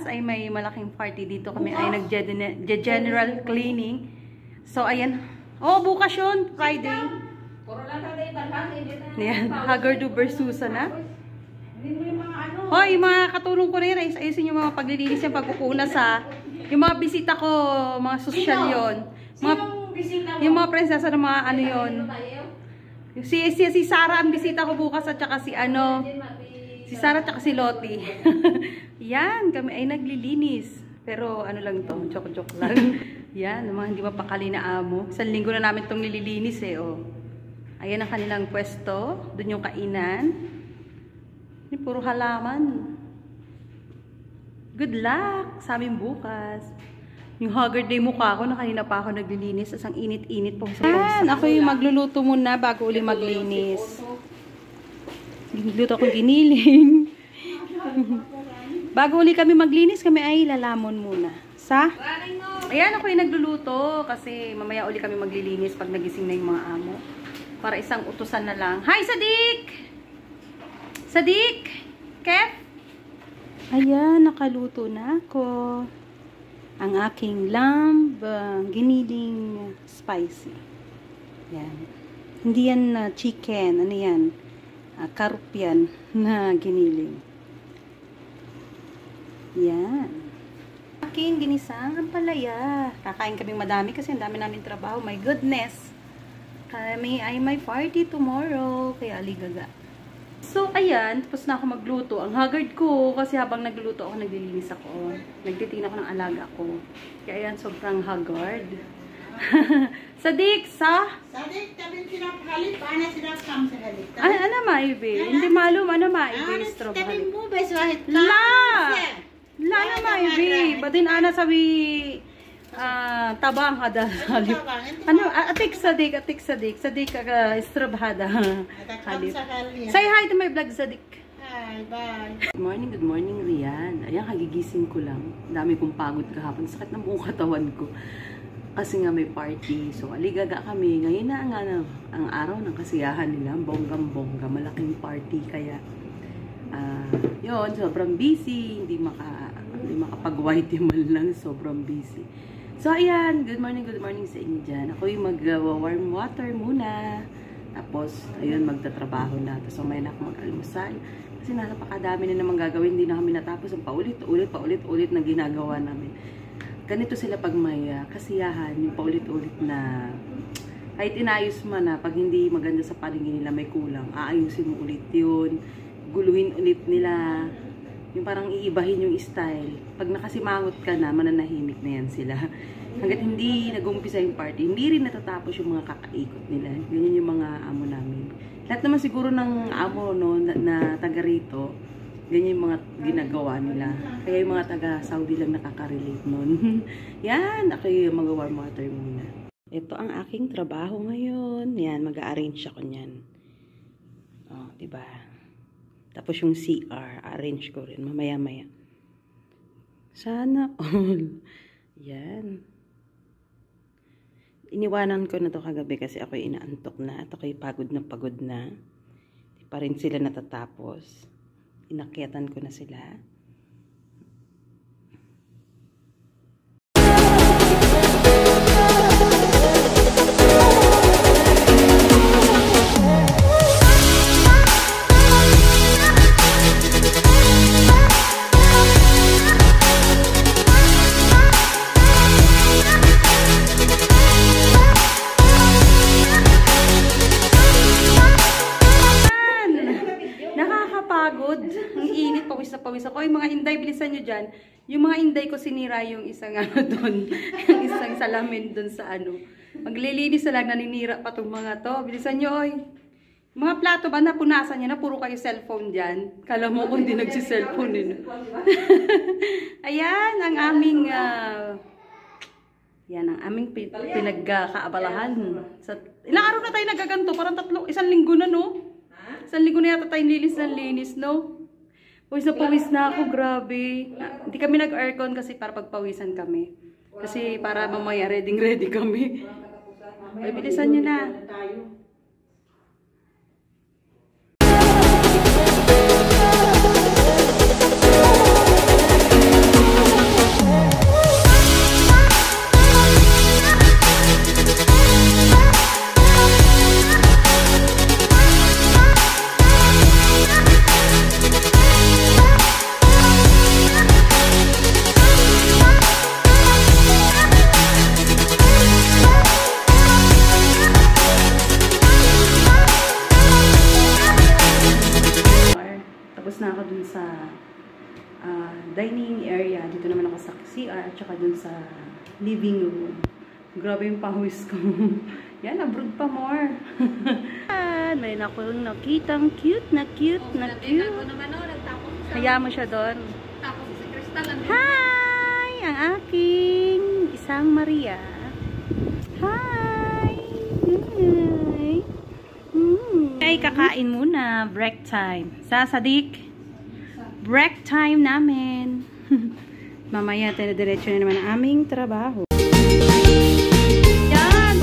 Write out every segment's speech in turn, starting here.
ay may malaking party dito. Kami ay nag-general cleaning. So, ayan. Oh, bukas yun. Friday. Ayan. Hagardo versus na. Hoy, mga katulong ko na yun. Ayusin yung mga paglilinis yung pagpupunas ha. Yung mga bisita ko, mga sosyal yun. Yung mga prinsesa ng mga ano yun. Si Sarah ang bisita ko bukas at saka si ano. Si Sarah at saka si Lottie. Yan, kami ay naglilinis. Pero ano lang to, joke lang. Yan, mga hindi mapakali na amo. Isang linggo na namin itong nililinis eh. Oh. Ayan ang kanilang pwesto. Doon yung kainan. Ini puro halaman. Good luck sa amin bukas. Yung haggard day mukha ko na kanina pa ako naglilinis. Asang init-init po sa pawis. Ako yung magluluto muna bago uli maglinis. Luto akong giniling. Bago uli kami maglinis, kami ay lalamon muna. Ayan, ako yung nagluluto kasi mamaya uli kami maglilinis pag nagising na yung mga amo. Para isang utusan na lang. Hi, Sadik! Sadik! Kev? Ayan, nakaluto na ako. Ang aking lamb, giniling spicy. Yan. Hindi yan chicken. Ano yan? Karup yan na giniling. Yan. Aking ginisang ampalaya. Kakain kaming madami kasi ang dami namin trabaho. My goodness. Kami ay may party tomorrow. Kaya aligaga. So, ayan. Tapos na ako magluto. Ang haggard ko kasi habang nagluluto ako, naglilinis ako. Nagtitingin ako ng alaga ko. Kaya ayan, sobrang haggard. Sadik, Sadik, tabi sinaphalit. Paano sinapkam sa halik? Ano maibi? Hindi malum, ano maibi? Strobe halik. Tabi mo, beswahit ka. La na maibi. Batin ana sabi tabang hada halip. Ano, atik sadik. Sadik ka strobe hada halip. Say hi to my vlog, Sadik. Hi, bye. Good morning, Rian. Ayan, kagigising ko lang. Dami kong pagod kahapon. Sakit ng buong katawan ko. Kasi nga may party. So, aligaga kami. Ngayon na ang araw ng kasiyahan nila. Bonggang-bongga. Malaking party. Kaya, yun, sobrang busy. Hindi makapag-white man lang. Sobrang busy. So, ayan. Good morning sa inyo dyan. Ako yung mag-warm water muna. Tapos, ayun, magtatrabaho na. Tapos, may na ako mag-almusal. Kasi napakadami na naman gagawin. Hindi na kami natapos. Ang paulit-ulit na ginagawa namin. Ganito sila pag may kasiyahan, yung paulit-ulit na kahit inayos man na pag hindi maganda sa paningin nila may kulang, aayusin mo ulit yun, guluhin ulit nila, yung parang iibahin yung style. Pag nakasimangot ka na, mananahimik na yan sila. Hanggat hindi nag-umpisa yung party, hindi rin natatapos yung mga kakaikot nila. Ganyan yung mga amo namin. Lahat naman siguro ng amo no, na taga rito, ganyan yung mga ginagawa nila. Kaya yung mga taga-Saudi lang nakaka-relate nun. Yan, ako yung mag-warm water muna. Ito ang aking trabaho ngayon. Yan, mag-arrange ako niyan. Oh, diba? Tapos yung CR, arrange ko rin. Mamaya-maya. Sana all. Yan. Iniwanan ko na to kagabi kasi ako'y inaantok na. At ako'y pagod na. Di pa rin sila natatapos. Inakyatan ko na sila. Pawis ako. Yung mga inday, bilisan nyo dyan. Yung mga inday ko sinira yung isang ano doon. Yung isang salamin doon sa ano. Maglilinis na lang, naninira pa itong mga to. Bilisan nyo, oy. Mga plato ba, napunasan nyo na, puro kayo cellphone dyan. Kala mo kung hindi nagsiselfone din. Ayan, ang aming yan, ang aming pinagkaabalahan. Ilang araw na tayo nagaganto? Parang isang linggo na, no? Isang linggo na yata tayo linis, no? Pawis na ako, grabe. Hindi kami nag-aircon kasi para pagpawisan kami. Kasi para mamaya ready kami. Ay, bilisan nyo na. CR at saka dun sa living room. Grabe yung pawis ko. Yan, abroad pa more. May akong nakitang cute na cute na cute. Kaya mo siya doon. Hi! Ang aking isang Maria. Hi! Hi! Ay, kakain muna. Break time. Sasadik. Break time namin. Mamaya, diretso na naman ang aming trabaho. Yan!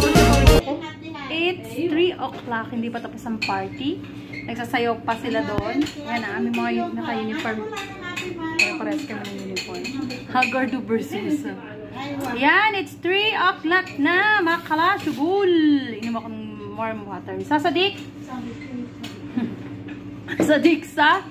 It's 3 o'clock. Hindi pa tapos ang party. Nagsasayaw pa sila doon. Yan ang aming mga naka-uniform. Kaya pares kami ng uniform. Hagardo versus. Yan! It's 3 o'clock na! Makala, sugul! Inom ako ng warm water. Sasadik! Sadik sa?